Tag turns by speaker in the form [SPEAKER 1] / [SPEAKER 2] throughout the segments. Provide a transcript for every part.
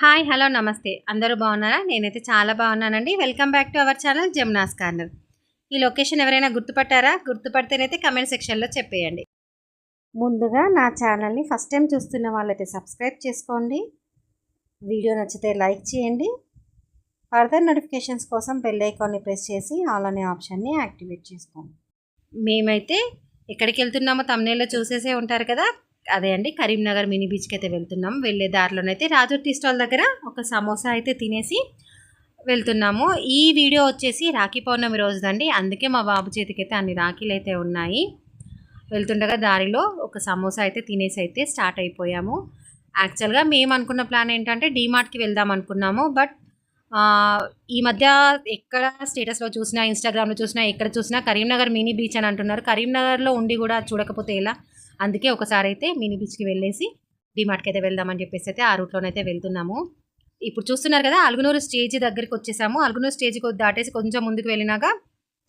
[SPEAKER 1] Hi! Hello! నమస్తే. అందరూ బాగున్నారా? నేనైతే చాలా బాగున్నానండి. Welcome back to our channel Jamuna's corner. ఈ లొకేషన్ ఎవరైనా గుర్తుపట్టారా? గుర్తుపడితేనైతే కామెంట్ సెక్షన్‌లో చెప్పేయండి. ముందుగా నా ఛానల్‌ని ఫస్ట్ టైం చూస్తున్న వాళ్ళైతే సబ్స్క్రైబ్ చేసుకోండి. వీడియో నచ్చితే లైక్ చేయండి. ఫర్దర్ నోటిఫికేషన్స్ కోసం బెల్ ఐకాన్‌ని ప్రెస్ చేసి ఆల్ అనే ఆప్షన్‌ని యాక్టివేట్ చేసుకోండి. మేమైతే ఎక్కడికెళ్తున్నామో థంబ్‌నెయిల్‌లో చూసేసే ఉంటారు కదా! అదే అండి కరీంనగర్ మినీ బీచ్‌కి అయితే వెళ్తున్నాం. వెళ్ళే దారిలోనైతే రాజు టీ స్టాల్ దగ్గర ఒక సమోసా అయితే తినేసి వెళ్తున్నాము. ఈ వీడియో వచ్చేసి రాఖీ పౌర్ణమి రోజుదండి. అందుకే మా బాబు చేతికైతే అన్ని రాఖీలైతే ఉన్నాయి. వెళ్తుండగా దారిలో ఒక సమోసా అయితే తినేసి అయితే స్టార్ట్ అయిపోయాము. యాక్చువల్‌గా మేము అనుకున్న ప్లాన్ ఏంటంటే డీమార్ట్‌కి వెళ్దాం అనుకున్నాము. బట్ ఈ మధ్య ఎక్కడ స్టేటస్‌లో చూసినా, ఇన్‌స్టాగ్రామ్‌లో చూసినా, ఎక్కడ చూసినా కరీంనగర్ మినీ బీచ్ అని అంటున్నారు. కరీంనగర్‌లో ఉండి కూడా చూడకపోతే ఎలా? అందుకే ఒకసారైతే మినీ బీచ్‌కి వెళ్ళేసి డీమార్ట్‌కి అయితే వెళ్దామని చెప్పేసి అయితే ఆ రూట్‌లోనైతే వెళ్తున్నాము. ఇప్పుడు చూస్తున్నారు కదా! అలుగునూరు స్టేజ్ దగ్గరికి వచ్చేసాము. అలుగునూరు స్టేజ్ దాటేసి కొంచెం ముందుకు వెళ్ళినాక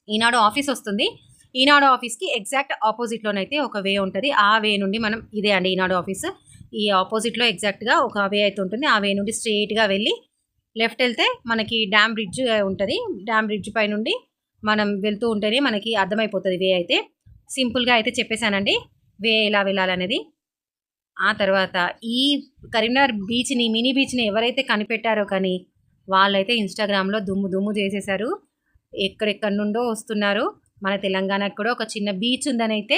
[SPEAKER 1] ఈనాడు ఆఫీస్ వస్తుంది. ఈనాడు ఆఫీస్‌కి ఎగ్జాక్ట్ ఆపోజిట్‌లోనైతే ఒక వే ఉంటది. ఆ వే నుండి మనం ఇదే అండి ఈనాడు ఆఫీస్. ఈ ఆపోజిట్‌లో ఎగ్జాక్ట్‌గా ఒక వే అయితే ఉంటుంది. ఆ వే నుండి స్ట్రెయిట్‌గా వెళ్ళి లెఫ్ట్ వెళ్తే మనకి డ్యామ్ బ్రిడ్జ్ ఉంటది. డ్యామ్ బ్రిడ్జ్ పైనుండి మనం వెళ్తూ ఉంటేనే మనకి అర్థమైపోతది వే అయితే. సింపుల్‌గా అయితే చెప్పేసానండి. వే ఎలా వెళ్ళాలనేది. ఆ తర్వాత ఈ కరీంనగర్ బీచ్‌ని, మినీ బీచ్‌ని ఎవరైతే కనిపెట్టారో కానీ, వాళ్ళైతే ఇన్‌స్టాగ్రామ్‌లో దుమ్ము దుమ్ము చేసేసారు. ఎక్కడెక్కడి నుండో వస్తున్నారు. మన తెలంగాణకు కూడా ఒక చిన్న బీచ్ ఉందనైతే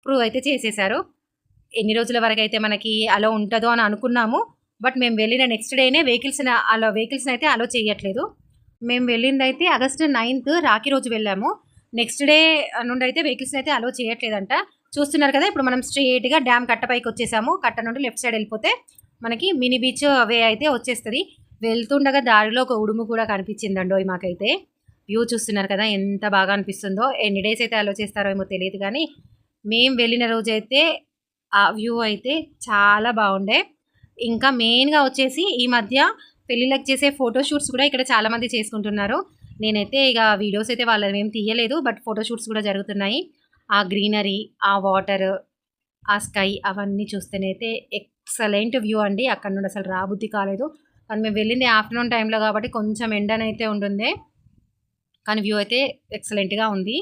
[SPEAKER 1] ప్రూవ్ అయితే చేసేసారు. ఎన్ని రోజుల వరకైతే మనకి అలో ఉంటదో అని అనుకున్నాము. బట్ మేము వెళ్ళిన నెక్స్ట్ డేనే వెహికల్స్‌ని అయితే అలో చేయట్లేదు. మేము వెళ్ళిందైతే ఆగస్ట్ 9థ్ రాఖీ రోజు వెళ్ళాము. నెక్స్ట్ డే నుండైతే వెహికల్స్‌ని అయితే అలో చేయట్లేదంట. చూస్తున్నారు కదా! ఇప్పుడు మనం స్ట్రెయిట్‌గా డ్యామ్ కట్ట పైకొచ్చేసాము. కట్ట నుండి లెఫ్ట్ సైడ్ ఎళ్ళిపోతే మనకి మినీ బీచ్ వే అయితే వచ్చేస్తది. వెళ్తుండగా దారిలో ఒక ఉడుము కూడా కనిపించిందండోయ్ మాకైతే. వ్యూ చూస్తున్నారు కదా! ఎంత బాగా అనిపిస్తుందో. ఎన్ని డేస్ అయితే అలో చేస్తారో ఏమో తెలీదు గానీ, మేము వెళ్ళిన రోజైతే ఆ వ్యూ అయితే చాలా బావుండే. ఇంకా మెయిన్‌గా వచ్చేసి ఈ మధ్య పెళ్ళిళ్ళకి చేసే ఫోటో షూట్స్ కూడా ఇక్కడ చాలామంది చేసుకుంటున్నారు. నేనైతే ఇక వీడియోస్ అయితే వాళ్ళవేమి తీయలేదు. బట్ ఫోటో షూట్స్ కూడా జరుగుతున్నాయి. ఆ గ్రీనరీ, ఆ వాటర్, ఆ స్కై అవన్నీ చూస్తేనైతే ఎక్సలెంట్ వ్యూ అండి. అక్కడి నుండి అసలు రాబుద్ధి కాలేదు. కానీ మేము వెళ్ళింది ఆఫ్టర్‌నూన్ టైంలో కాబట్టి కొంచెం ఎండనైతే ఉండుండే. కానీ వ్యూ అయితే ఎక్సలెంట్‌గా ఉంది.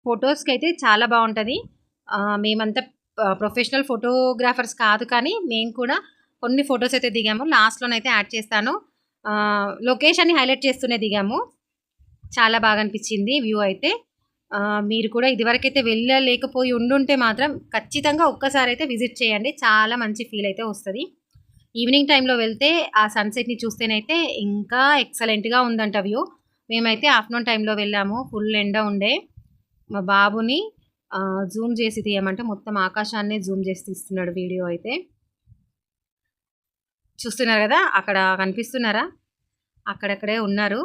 [SPEAKER 1] ఫోటోస్‌కైతే చాలా బావుంటది. మేమంతా ప్రొఫెషనల్ ఫోటోగ్రాఫర్స్ కాదు కానీ, మేము కూడా కొన్ని ఫోటోస్ అయితే దిగాము. లాస్ట్‌లోనైతే యాడ్ చేస్తాను. లొకేషన్‌ని హైలైట్ చేస్తూనే దిగాము. చాలా బాగా అనిపించింది వ్యూ అయితే. మీరు కూడా ఇదివరకైతే వెళ్ళలేకపోయి ఉండుంటే మాత్రం ఖచ్చితంగా ఒక్కసారైతే విజిట్ చేయండి. చాలా మంచి ఫీల్ అయితే వస్తది. ఈవినింగ్ టైంలో వెళ్తే ఆ సన్‌సెట్‌ని చూస్తేనైతే ఇంకా ఎక్సలెంట్‌గా ఉందంట వ్యూ. మేమైతే ఆఫ్టర్‌నూన్ టైంలో వెళ్ళాము. ఫుల్ ఎండ ఉండే. మా బాబుని జూమ్ చేసి తీయమంటే మొత్తం ఆకాశాన్నే జూమ్ చేసి తీస్తున్నాడు వీడియో అయితే. చూస్తున్నారు గదా! అక్కడ కనిపిస్తున్నారా? అక్కడక్కడే ఉన్నారు.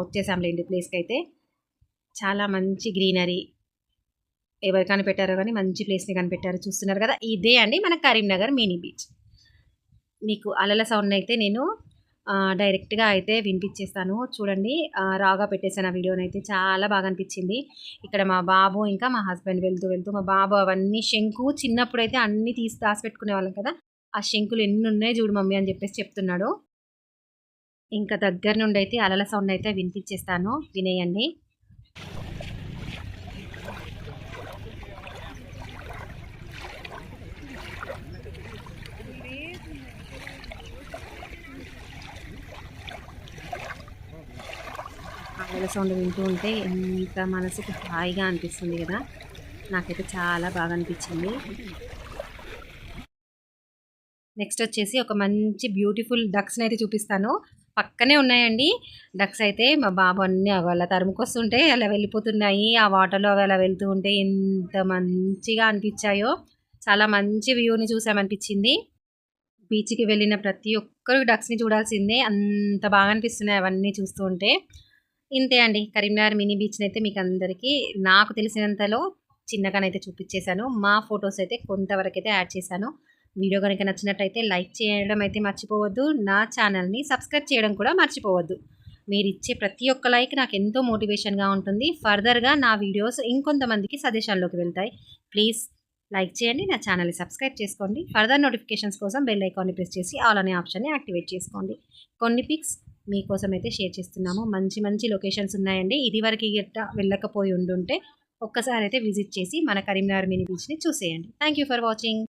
[SPEAKER 1] వచ్చేసాంలెండి ప్లేస్‌కైతే. చాలా మంచి గ్రీనరీ. ఎవరు కనిపెట్టారో గానీ మంచి ప్లేస్‌ని కనిపెట్టారు. చూస్తున్నారు గదా! ఇదే అండి మన కరీంనగర్ మినీ బీచ్. మీకు అలల సౌండ్‌నైతే నేను డైరెక్ట్‌గా అయితే వినిపిచ్చేస్తాను. చూడండి రాగా పెట్టేసాను ఆ వీడియోనైతే. చాలా బాగా అనిపిచ్చింది. ఇక్కడ మా బాబు ఇంకా మా హస్బెండ్ వెళ్తూ మా బాబు అవన్నీ శంకు చిన్నప్పుడైతే అన్నీ తీసి దాసిపెట్టుకునేవాళ్ళం కదా! ఆ శంకులు ఎన్నున్నాయి చూడు మమ్మీ అని చెప్పేసి చెప్తున్నాడు. ఇంకా దగ్గర నుండైతే అలల సౌండ్ అయితే వినిపిచ్చేస్తాను. వినేయండి. అలల సౌండ్ వింటూ ఉంటే ఎంత మనసుకి హాయిగా అనిపిస్తుంది గదా! నాకైతే చాలా బాగా అనిపిచ్చింది. నెక్స్ట్ వచ్చేసి ఒక మంచి బ్యూటిఫుల్ డక్స్‌నైతే చూపిస్తాను. పక్కనే ఉన్నాయండి. డక్స్ అయితే మా బాబు అన్నీ అగో అలా తరుముకొస్తుంటే అలా వెళ్ళిపోతున్నాయి. ఆ వాటర్‌లో అవి అలా వెళ్తూ ఉంటే ఎంత మంచిగా అనిపిచ్చాయో. చాలా మంచి వ్యూని చూసామనిపిచ్చింది. బీచ్‌కి వెళ్ళిన ప్రతి ఒక్కరు డక్స్‌ని చూడాల్సిందే. అంత బాగా అనిపిస్తున్నాయి అవన్నీ చూస్తూ ఉంటే. ఇంతే అండి. కరీంనగర్ మినీ బీచ్‌నైతే మీకందరికీ నాకు తెలిసినంతలో చిన్నగానైతే చూపిచ్చేసాను. మా ఫోటోస్ అయితే కొంతవరకైతే యాడ్ చేశాను. వీడియో గనుక నచ్చినట్టయితే లైక్ చేయడం అయితే మర్చిపోవద్దు. నా ఛానల్‌ని సబ్స్క్రైబ్ చేయడం కూడా మర్చిపోవద్దు. మీరిచ్చే ప్రతి ఒక్క లైక్ నాకెంతో మోటివేషన్‌గా ఉంటుంది. ఫర్దర్‌గా నా వీడియోస్ ఇంకొంతమందికి సజెషన్‌లోకి వెళ్తాయి. ప్లీజ్ లైక్ చేయండి, నా ఛానల్ని సబ్స్క్రైబ్ చేసుకోండి. ఫర్దర్ నోటిఫికేషన్స్ కోసం బెల్ ఐకాన్ని ప్రెస్ చేసి ఆల్ అనే ఆప్షన్ని యాక్టివేట్ చేసుకోండి. కొన్ని పిక్స్ మీకోసం అయితే షేర్ చేస్తున్నాము. మంచి మంచి లొకేషన్స్ ఉన్నాయండి. ఇదివరకు గట్ట వెళ్ళకపోయి ఉండుంటే ఒక్కసారి అయితే విజిట్ చేసి మన కరీంనగర్ మినీ బీచ్ని చూసేయండి. Thank you for watching.